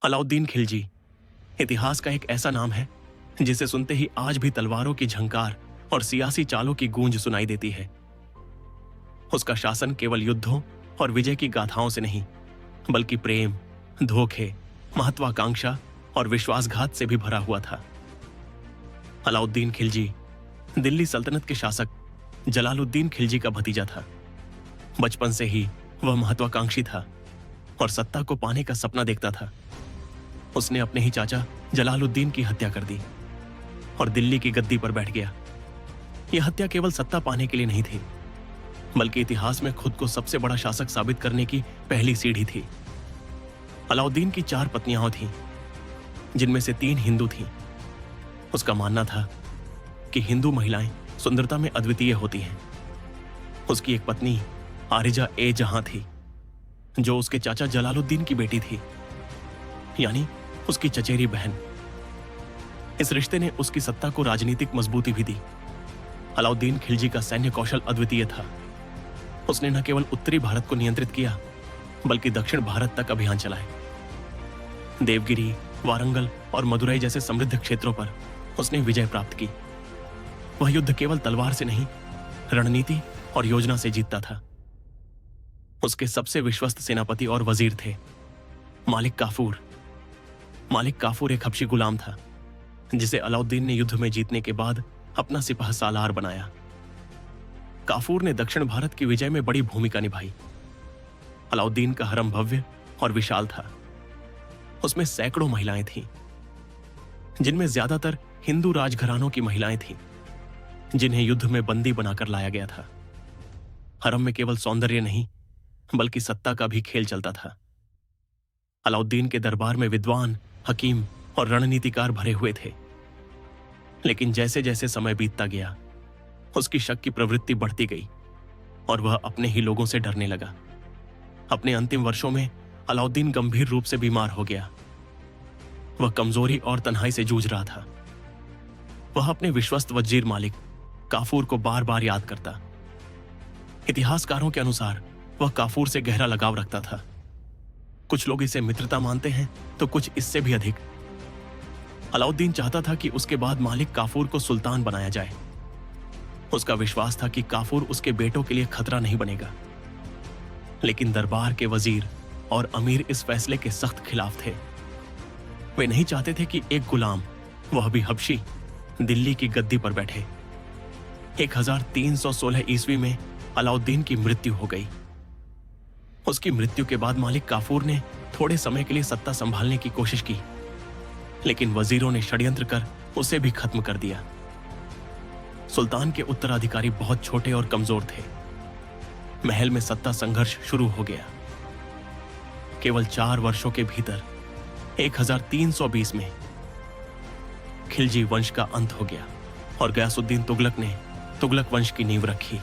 अलाउद्दीन खिलजी इतिहास का एक ऐसा नाम है जिसे सुनते ही आज भी तलवारों की झंकार और सियासी चालों की गूंज सुनाई देती है। उसका शासन केवल युद्धों और विजय की गाथाओं से नहीं, बल्कि प्रेम, धोखे, महत्वाकांक्षा और विश्वासघात से भी भरा हुआ था। अलाउद्दीन खिलजी दिल्ली सल्तनत के शासक जलालुद्दीन खिलजी का भतीजा था। बचपन से ही वह महत्वाकांक्षी था और सत्ता को पाने का सपना देखता था। उसने अपने ही चाचा जलालुद्दीन की हत्या कर दी और दिल्ली की गद्दी पर बैठ गया। यह हत्या केवल सत्ता पाने के लिए नहीं थी, बल्कि इतिहास में खुद को सबसे बड़ा शासक साबित करने की पहली सीढ़ी थी। अलाउद्दीन की 4 पत्नियां थीं, जिनमें से 3 हिंदू थीं। उसका मानना था कि हिंदू महिलाएं सुंदरता में अद्वितीय होती हैं। उसकी एक पत्नी आरिजा ए जहां थी, जो उसके चाचा जलालुद्दीन की बेटी थी, यानी उसकी चचेरी बहन। इस रिश्ते ने उसकी सत्ता को राजनीतिक मजबूती भी दी। अलाउद्दीन खिलजी का सैन्य कौशल अद्वितीय था। उसने न केवल उत्तरी भारत को नियंत्रित किया, बल्कि दक्षिण भारत तक अभियान चलाए। देवगिरी, वारंगल और मदुरई जैसे समृद्ध क्षेत्रों पर उसने विजय प्राप्त की। वह युद्ध केवल तलवार से नहीं, रणनीति और योजना से जीतता था। उसके सबसे विश्वस्त सेनापति और वजीर थे मालिक काफूर। मालिक काफूर एक हबशी गुलाम था, जिसे अलाउद्दीन ने युद्ध में जीतने के बाद अपना सिपाह सालार बनाया। काफूर ने दक्षिण भारत की विजय में बड़ी भूमिका निभाई। अलाउद्दीन का हरम भव्य और विशाल था। उसमें सैकड़ों महिलाएं थीं, जिनमें ज्यादातर हिंदू राजघरानों की महिलाएं थीं, जिन्हें युद्ध में बंदी बनाकर लाया गया था। हरम में केवल सौंदर्य नहीं, बल्कि सत्ता का भी खेल चलता था। अलाउद्दीन के दरबार में विद्वान, हकीम और रणनीतिकार भरे हुए थे। लेकिन जैसे जैसे समय बीतता गया, उसकी शक की प्रवृत्ति बढ़ती गई और वह अपने ही लोगों से डरने लगा। अपने अंतिम वर्षों में अलाउद्दीन गंभीर रूप से बीमार हो गया। वह कमजोरी और तन्हाई से जूझ रहा था। वह अपने विश्वस्त वजीर मालिक काफूर को बार बार याद करता। इतिहासकारों के अनुसार वह काफूर से गहरा लगाव रखता था। कुछ लोग इसे मित्रता मानते हैं, तो कुछ इससे भी अधिक। अलाउद्दीन चाहता था कि उसके बाद मालिक काफूर को सुल्तान बनाया जाए। उसका विश्वास था कि काफूर उसके बेटों के लिए खतरा नहीं बनेगा। लेकिन दरबार के वजीर और अमीर इस फैसले के सख्त खिलाफ थे। वे नहीं चाहते थे कि एक गुलाम, वह भी हबशी, दिल्ली की गद्दी पर बैठे। 1316 ईस्वी में अलाउद्दीन की मृत्यु हो गई। उसकी मृत्यु के बाद मालिक काफूर ने थोड़े समय के लिए सत्ता संभालने की कोशिश की, लेकिन वजीरों ने षड्यंत्र कर उसे भी खत्म कर दिया। सुल्तान के उत्तराधिकारी बहुत छोटे और कमजोर थे। महल में सत्ता संघर्ष शुरू हो गया। केवल 4 वर्षों के भीतर 1320 में खिलजी वंश का अंत हो गया और गयासुद्दीन तुगलक ने तुगलक वंश की नींव रखी।